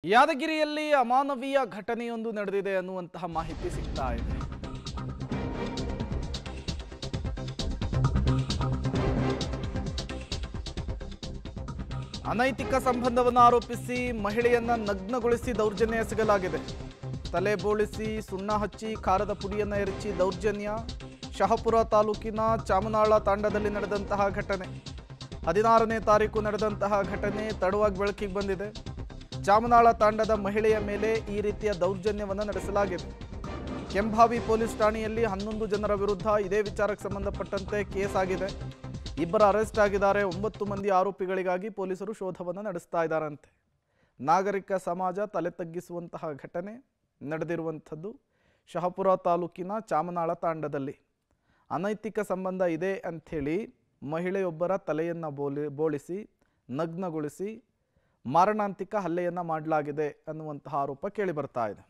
ಯಾದಗಿರಿಯಲ್ಲಿ ಅಮಾನವೀಯ ಘಟನೆಯೊಂದು ನಡೆದಿದೆ ಅನ್ನುವಂತಹ ಮಾಹಿತಿ ಸಿಗ್ತಾ ಇದೆ. ಅನೈತಿಕ ಸಂಬಂಧವನ್ನು ಆರೋಪಿಸಿ ಮಹಿಳೆಯನ್ನ ನಗ್ನಗೊಳಿಸಿ ದೌರ್ಜನ್ಯ ಎಸಗಲಾಗಿದೆ. ತಲೆ ಬೋಳಿಸಿ ಸುಣ್ಣ ಹಚ್ಚಿ ಖಾರದ ಪುಡಿಯನ್ನು ಎರಚಿ ದೌರ್ಜನ್ಯ. ಶಹಪುರ ತಾಲೂಕಿನ ಚಾಮನಾಳ ತಾಂಡದಲ್ಲಿ ನಡೆದಂತಹ ಘಟನೆ. 16ನೇ ತಾರೀಕು ನಡೆದಂತಹ ಘಟನೆ ತಡವಾಗಿ ಬೆಳಕಿಗೆ ಬಂದಿದೆ. ಚಾಮನಾಳ ತಾಂಡದ ಮಹಿಳೆಯ ಮೇಲೆ ಈ ರೀತಿಯ ದೌರ್ಜನ್ಯವನ್ನು ನಡೆಸಲಾಗಿದೆ. ಕೆಂಭಾವಿ ಪೊಲೀಸ್ ಠಾಣೆಯಲ್ಲಿ 11 ಜನರ ವಿರುದ್ಧ ಇದೇ ವಿಚಾರಕ್ಕೆ ಸಂಬಂಧಪಟ್ಟಂತೆ ಕೇಸ್ ಆಗಿದೆ. ಇಬ್ಬರು ಅರೆಸ್ಟ್ ಆಗಿದ್ದಾರೆ. 9 ಮಂದಿ ಆರೋಪಿಗಳಿಗಾಗಿ ಪೊಲೀಸರು ಶೋಧವನ್ನು ನಡೆಸ್ತಾ ಇದ್ದಾರಂತೆ. ನಾಗರಿಕ ಸಮಾಜ ತಲೆ ತಗ್ಗಿಸುವಂತಹ ಘಟನೆ ನಡೆದಿರುವಂಥದ್ದು ಶಹಪುರ ತಾಲೂಕಿನ ಚಾಮನಾಳ ತಾಂಡದಲ್ಲಿ. ಅನೈತಿಕ ಸಂಬಂಧ ಇದೆ ಅಂಥೇಳಿ ಮಹಿಳೆಯೊಬ್ಬರ ತಲೆಯನ್ನು ಬೋಳಿಸಿ ನಗ್ನಗೊಳಿಸಿ ಮಾರಣಾಂತಿಕ ಹಲ್ಲೆಯನ್ನು ಮಾಡಲಾಗಿದೆ ಅನ್ನುವಂತಹ ಆರೋಪ ಕೇಳಿ ಬರ್ತಾ ಇದೆ.